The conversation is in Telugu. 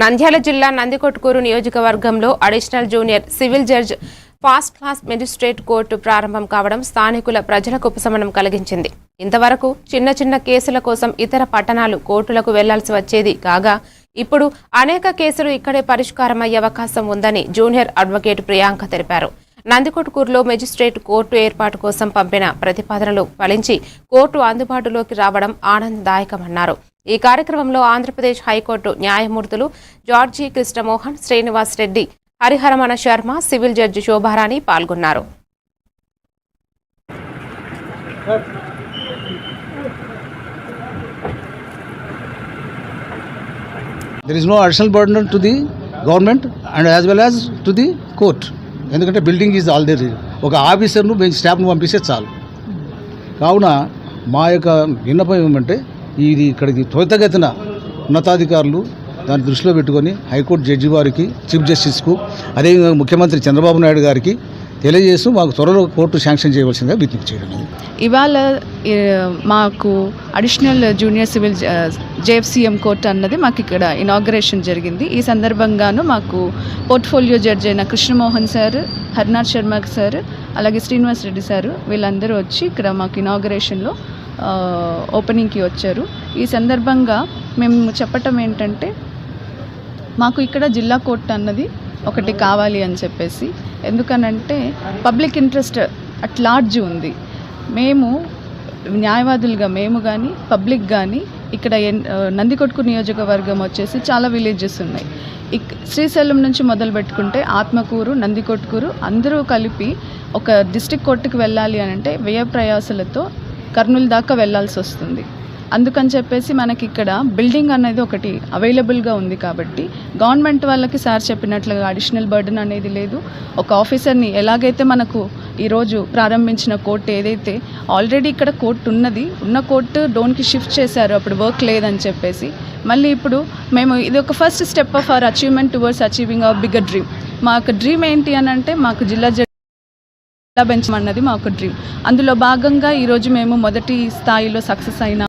నంద్యాల జిల్లా నందికొట్కూరు నియోజకవర్గంలో additional junior civil judge fast class magistrate court ప్రారంభం కావడం స్థానికుల ప్రజలకు ఉపశమనం కలిగించింది. ఇంతవరకు చిన్న చిన్న కేసుల కోసం ఇతర పట్టణాలు కోర్టులకు వెళ్లాల్సి వచ్చేది కాగా ఇప్పుడు అనేక కేసులు ఇక్కడే పరిష్కారమయ్యే అవకాశం ఉందని జూనియర్ అడ్వకేట్ ప్రియాంక తెలిపారు. నందికొట్కూరులో మెజిస్ట్రేట్ కోర్టు ఏర్పాటు కోసం పంపిన ప్రతిపాదనలు ఫలించి కోర్టు అందుబాటులోకి రావడం ఆనందదాయకమన్నారు. ఈ కార్యక్రమంలో ఆంధ్రప్రదేశ్ హైకోర్టు న్యాయమూర్తులు George Krishnamohan, Srinivas Reddy, Hariharamana Sharma, civil judge Shobharani పాల్గొన్నారు. There is no additional burden to the government and as well as to the court. ఎందుకంటే బిల్డింగ్ ఈజ్ ఆల్రెడీ ఒక ఆఫీసర్ను స్టాఫ్ను పంపిస్తే చాలు. కావున మా యొక్క విన్నపం ఏమంటే ఇది ఇక్కడికి త్వరితగతిన ఉన్నతాధికారులు దాన్ని దృష్టిలో పెట్టుకొని హైకోర్టు జడ్జి వారికి, చీఫ్ జస్టిస్కు, అదేవిధంగా ముఖ్యమంత్రి చంద్రబాబు నాయుడు గారికి తెలియజేస్తూ మాకు త్వరలో కోర్టు శాంక్షన్ చేయవలసిందిగా విజ్ఞప్తి చేయడం. ఇవాళ మాకు అడిషనల్ జూనియర్ సివిల్ జేఎఫ్సిఎం కోర్టు అన్నది మాకు ఇక్కడ ఇనాగ్రేషన్ జరిగింది. ఈ సందర్భంగాను మాకు పోర్ట్ఫోలియో జడ్జి అయిన కృష్ణమోహన్ సార్, హరినాథ్ శర్మ సార్, అలాగే శ్రీనివాస్ రెడ్డి సార్ వీళ్ళందరూ వచ్చి ఇక్కడ మాకు ఇనాగ్రేషన్లో ఓపెనింగ్కి వచ్చారు. ఈ సందర్భంగా మేము చెప్పటం ఏంటంటే మాకు ఇక్కడ జిల్లా కోర్టు అన్నది ఒకటి కావాలి అని చెప్పేసి. ఎందుకనంటే పబ్లిక్ ఇంట్రెస్ట్ అట్ లార్జ్ ఉంది. మేము న్యాయవాదులుగా మేము కానీ పబ్లిక్ కానీ ఇక్కడ నందికొట్కూరు నియోజకవర్గం వచ్చేసి చాలా విలేజెస్ ఉన్నాయి. శ్రీశైలం నుంచి మొదలు పెట్టుకుంటే ఆత్మకూరు, నందికొట్కూరు అందరూ కలిపి ఒక డిస్ట్రిక్ట్ కోర్టుకు వెళ్ళాలి అని అంటే వ్యయ ప్రయాసాలతో కర్నూలు దాకా వెళ్ళాల్సి వస్తుంది. అందుకని చెప్పేసి మనకి ఇక్కడ బిల్డింగ్ అనేది ఒకటి అవైలబుల్గా ఉంది కాబట్టి గవర్నమెంట్ వాళ్ళకి సార్ చెప్పినట్లుగా అడిషనల్ బర్డెన్ అనేది లేదు. ఒక ఆఫీసర్ని ఎలాగైతే మనకు ఈరోజు ప్రారంభించిన కోర్టు ఏదైతే ఆల్రెడీ ఇక్కడ కోర్టు ఉన్న కోర్టు డోన్కి షిఫ్ట్ చేశారు, అప్పుడు వర్క్ లేదని చెప్పేసి. మళ్ళీ ఇప్పుడు మేము ఇది ఒక first step of our achievement towards achieving our bigger dream. మా యొక్క డ్రీమ్ ఏంటి అని అంటే మాకు జిల్లా బెంచ్ అన్నది మా ఒక డ్రీమ్. అందులో భాగంగా ఈరోజు మేము మొదటి స్థాయిలో సక్సెస్ అయినా